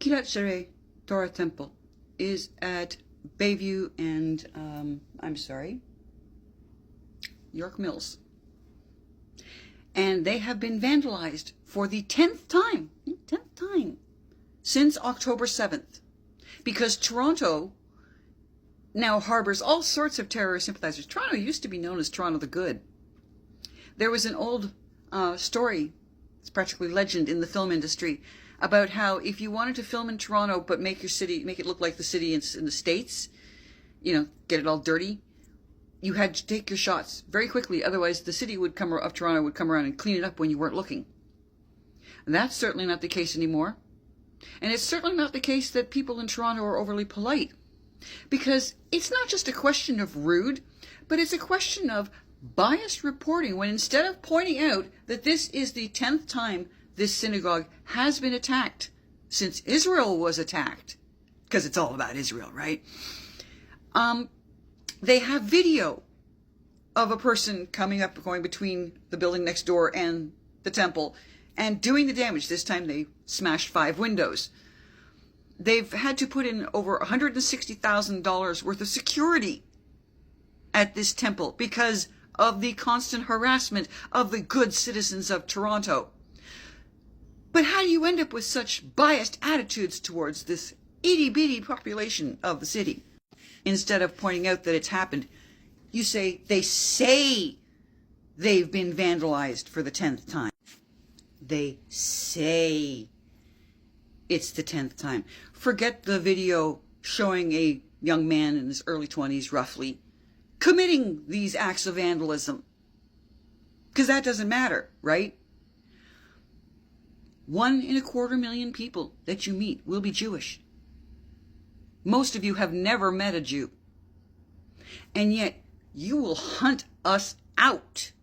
Kiryat Shere Torah Temple is at Bayview and, York Mills. And they have been vandalized for the 10th time since October 7th. Because Toronto now harbors all sorts of terrorist sympathizers. Toronto used to be known as Toronto the Good. There was an old story, it's practically legend in the film industry, about how if you wanted to film in Toronto but make it look like the city in the States, get it all dirty, you had to take your shots very quickly. Otherwise, the city of Toronto would come around and clean it up when you weren't looking. And that's certainly not the case anymore. And it's certainly not the case that people in Toronto are overly polite. Because it's not just a question of rude, but it's a question of biased reporting, when instead of pointing out that this is the 10th time this synagogue has been attacked since Israel was attacked, because it's all about Israel, right? They have video of a person coming up, going between the building next door and the temple and doing the damage. This time they smashed 5 windows. They've had to put in over $160,000 worth of security at this temple because of the constant harassment of the good citizens of Toronto. But how do you end up with such biased attitudes towards this itty-bitty population of the city? Instead of pointing out that it's happened, you say they've been vandalized for the 10th time. They say it's the 10th time. Forget the video showing a young man in his early 20s, roughly, committing these acts of vandalism. Because that doesn't matter, right? 1 in a quarter million people that you meet will be Jewish. Most of you have never met a Jew. And yet, you will hunt us out.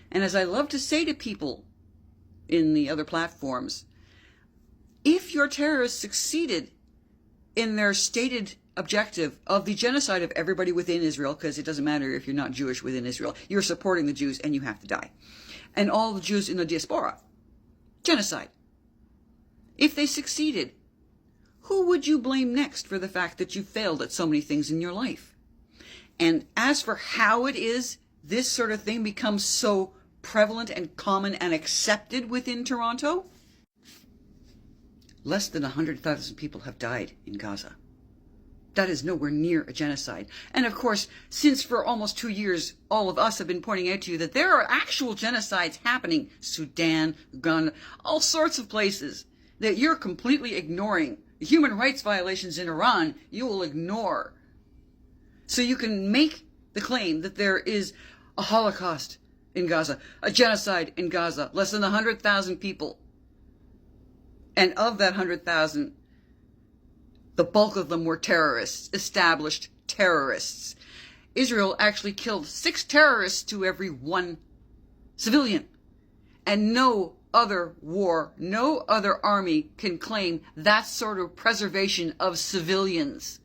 And as I love to say to people in the other platforms, if your terrorists succeeded in their stated objective of the genocide of everybody within Israel, because it doesn't matter if you're not Jewish within Israel, you're supporting the Jews and you have to die. And all the Jews in the diaspora. Genocide. If they succeeded, who would you blame next for the fact that you failed at so many things in your life? And as for how it is this sort of thing becomes so prevalent and common and accepted within Toronto, less than 100,000 people have died in Gaza. That is nowhere near a genocide. And of course, since for almost 2 years, all of us have been pointing out to you that there are actual genocides happening, Sudan, Uganda, all sorts of places that you're completely ignoring. The human rights violations in Iran, you will ignore. So you can make the claim that there is a Holocaust in Gaza, a genocide in Gaza, less than 100,000 people. And of that 100,000, the bulk of them were terrorists, established terrorists. Israel actually killed 6 terrorists to every 1 civilian. And no other war, no other army can claim that sort of preservation of civilians.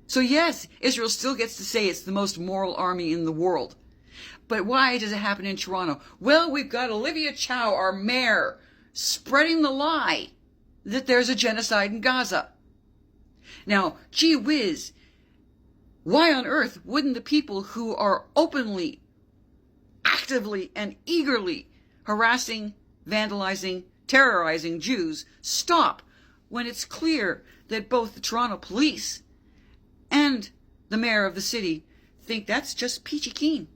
So yes, Israel still gets to say it's the most moral army in the world. But why does it happen in Toronto? Well, we've got Olivia Chow, our mayor, spreading the lie that there's a genocide in Gaza. Now, gee whiz, why on earth wouldn't the people who are openly, actively, and eagerly harassing, vandalizing, terrorizing Jews stop when it's clear that both the Toronto police and the mayor of the city think that's just peachy keen?